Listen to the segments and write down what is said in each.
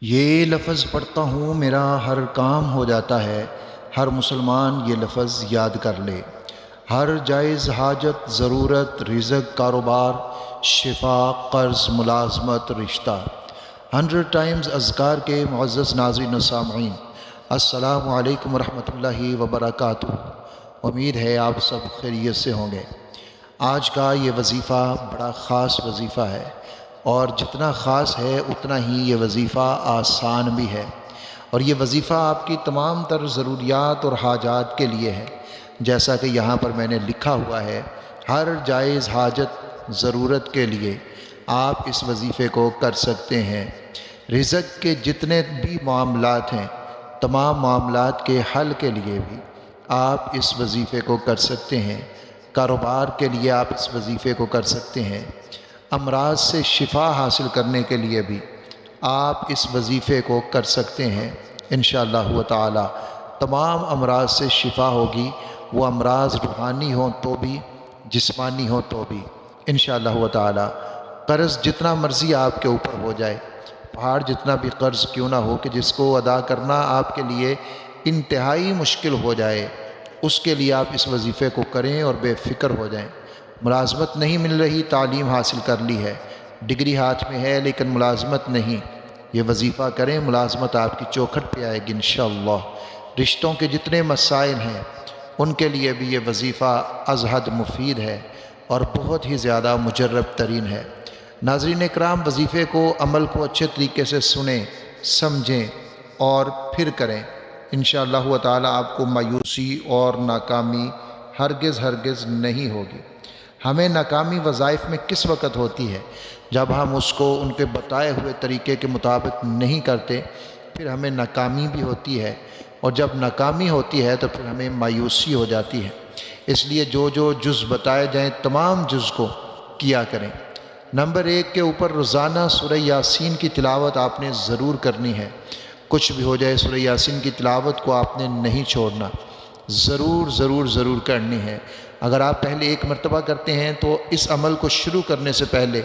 یہ لفظ پڑھتا ہوں میرا ہر کام ہو جاتا ہے، ہر مسلمان یہ لفظ یاد کر لے۔ ہر جائز حاجت، ضرورت، رزق، کاروبار، شفا، قرض، ملازمت، رشتہ۔ 100 ٹائمز اذکار کے معزز ناظرین و سامعین، السلام علیکم ورحمۃ اللہ وبرکاتہ۔ امید ہے آپ سب خیریت سے ہوں گے۔ آج کا یہ وظیفہ بڑا خاص وظیفہ ہے، اور جتنا خاص ہے اتنا ہی یہ وظیفہ آسان بھی ہے، اور یہ وظیفہ آپ کی تمام تر ضروریات اور حاجات کے لیے ہے۔ جیسا کہ یہاں پر میں نے لکھا ہوا ہے، ہر جائز حاجت، ضرورت کے لیے آپ اس وظیفے کو کر سکتے ہیں۔ رزق کے جتنے بھی معاملات ہیں، تمام معاملات کے حل کے لیے بھی آپ اس وظیفے کو کر سکتے ہیں۔ کاروبار کے لیے آپ اس وظیفے کو کر سکتے ہیں۔ امراض سے شفا حاصل کرنے کے لیے بھی آپ اس وظیفے کو کر سکتے ہیں۔ انشاءاللہ تعالی تمام امراض سے شفا ہوگی، وہ امراض روحانی ہوں تو بھی، جسمانی ہوں تو بھی، انشاءاللہ تعالی۔ قرض جتنا مرضی آپ کے اوپر ہو جائے، پہاڑ جتنا بھی قرض کیوں نہ ہو کہ جس کو ادا کرنا آپ کے لیے انتہائی مشکل ہو جائے، اس کے لیے آپ اس وظیفے کو کریں اور بے فکر ہو جائیں۔ ملازمت نہیں مل رہی، تعلیم حاصل کر لی ہے، ڈگری ہاتھ میں ہے لیکن ملازمت نہیں، یہ وظیفہ کریں، ملازمت آپ کی چوکھٹ پہ آئے گی انشاءاللہ۔ رشتوں کے جتنے مسائل ہیں ان کے لیے بھی یہ وظیفہ از حد مفید ہے اور بہت ہی زیادہ مجرب ترین ہے۔ ناظرین اکرام، وظیفے کو، عمل کو اچھے طریقے سے سنیں، سمجھیں اور پھر کریں۔ انشاءاللہ تعالی آپ کو مایوسی اور ناکامی ہرگز نہیں ہوگی۔ ہمیں ناکامی وظائف میں کس وقت ہوتی ہے؟ جب ہم اس کو ان کے بتائے ہوئے طریقے کے مطابق نہیں کرتے، پھر ہمیں ناکامی بھی ہوتی ہے، اور جب ناکامی ہوتی ہے تو پھر ہمیں مایوسی ہو جاتی ہے۔ اس لیے جو جز بتائے جائیں تمام جز کو کیا کریں۔ نمبر 1 کے اوپر روزانہ سورہ یاسین کی تلاوت آپ نے ضرور کرنی ہے۔ کچھ بھی ہو جائے، سورہ یاسین کی تلاوت کو آپ نے نہیں چھوڑنا، ضرور کرنی ہے۔ اگر آپ پہلے 1 مرتبہ کرتے ہیں تو اس عمل کو شروع کرنے سے پہلے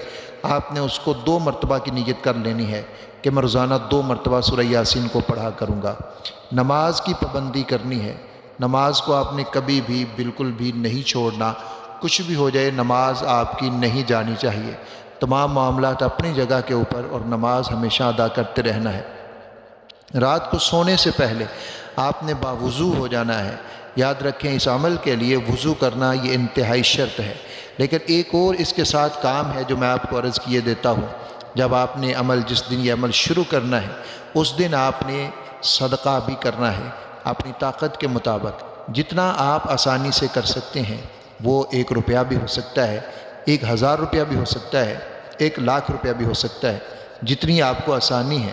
آپ نے اس کو 2 مرتبہ کی نیت کر لینی ہے کہ میں روزانہ 2 مرتبہ سورہ یاسین کو پڑھا کروں گا۔ نماز کی پابندی کرنی ہے، نماز کو آپ نے کبھی بھی بالکل بھی نہیں چھوڑنا۔ کچھ بھی ہو جائے نماز آپ کی نہیں جانی چاہیے۔ تمام معاملات اپنی جگہ کے اوپر، اور نماز ہمیشہ ادا کرتے رہنا ہے۔ رات کو سونے سے پہلے آپ نے باوضو ہو جانا ہے۔ یاد رکھیں، اس عمل کے لیے وضو کرنا یہ انتہائی شرط ہے۔ لیکن ایک اور اس کے ساتھ کام ہے جو میں آپ کو عرض کیے دیتا ہوں۔ جب آپ نے جس دن یہ عمل شروع کرنا ہے، اس دن آپ نے صدقہ بھی کرنا ہے اپنی طاقت کے مطابق۔ جتنا آپ آسانی سے کر سکتے ہیں، وہ 1 روپیہ بھی ہو سکتا ہے، 1000 روپیہ بھی ہو سکتا ہے، 1,00,000 روپیہ بھی ہو سکتا ہے۔ جتنی آپ کو آسانی ہے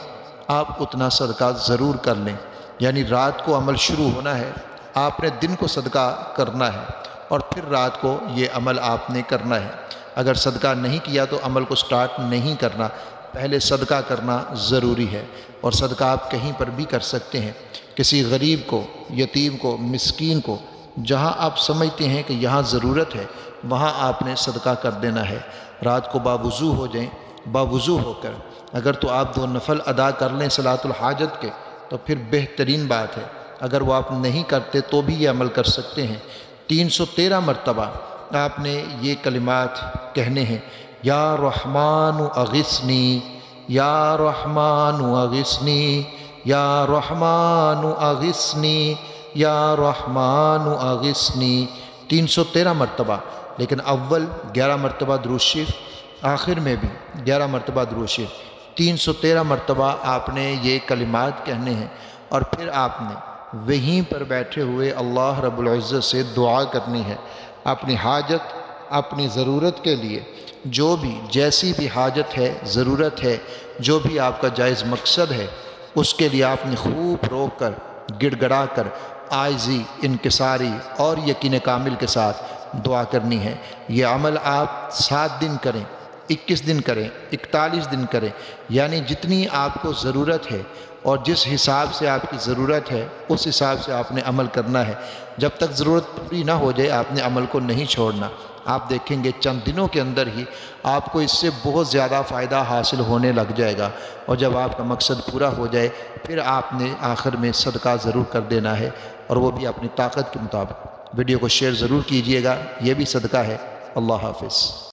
آپ اتنا صدقہ ضرور کر لیں۔ یعنی رات کو عمل شروع ہونا ہے، آپ نے دن کو صدقہ کرنا ہے، اور پھر رات کو یہ عمل آپ نے کرنا ہے۔ اگر صدقہ نہیں کیا تو عمل کو سٹارٹ نہیں کرنا، پہلے صدقہ کرنا ضروری ہے۔ اور صدقہ آپ کہیں پر بھی کر سکتے ہیں، کسی غریب کو، یتیم کو، مسکین کو، جہاں آپ سمجھتے ہیں کہ یہاں ضرورت ہے وہاں آپ نے صدقہ کر دینا ہے۔ رات کو باوضو ہو جائیں، باوضو ہو کر اگر تو آپ 2 نفل ادا کر لیں صلاۃ الحاجت کے تو پھر بہترین بات ہے۔ اگر وہ آپ نہیں کرتے تو بھی یہ عمل کر سکتے ہیں۔ 313 مرتبہ آپ نے یہ کلمات کہنے ہیں، یا رحمان اغثنی، یا رحمان اغثنی، یا رحمان اغثنی، یا رحمان اغثنی، 313 مرتبہ۔ لیکن اول 11 مرتبہ درود شریف، آخر میں بھی 11 مرتبہ درود شریف، 313 مرتبہ آپ نے یہ کلمات کہنے ہیں، اور پھر آپ نے وہیں پر بیٹھے ہوئے اللہ رب العزت سے دعا کرنی ہے اپنی حاجت، اپنی ضرورت کے لیے۔ جو بھی جیسی بھی حاجت ہے، ضرورت ہے، جو بھی آپ کا جائز مقصد ہے، اس کے لیے آپ نے خوب رو کر، گڑ گڑا کر، عاجزی، انکساری اور یقین کامل کے ساتھ دعا کرنی ہے۔ یہ عمل آپ 7 دن کریں، 21 دن کریں، 41 دن کریں، یعنی جتنی آپ کو ضرورت ہے اور جس حساب سے آپ کی ضرورت ہے اس حساب سے آپ نے عمل کرنا ہے۔ جب تک ضرورت پوری نہ ہو جائے آپ نے عمل کو نہیں چھوڑنا۔ آپ دیکھیں گے چند دنوں کے اندر ہی آپ کو اس سے بہت زیادہ فائدہ حاصل ہونے لگ جائے گا، اور جب آپ کا مقصد پورا ہو جائے پھر آپ نے آخر میں صدقہ ضرور کر دینا ہے، اور وہ بھی اپنی طاقت کے مطابق۔ ویڈیو کو شیئر ضرور کیجئے گا، یہ بھی صدقہ ہے۔ اللہ حافظ۔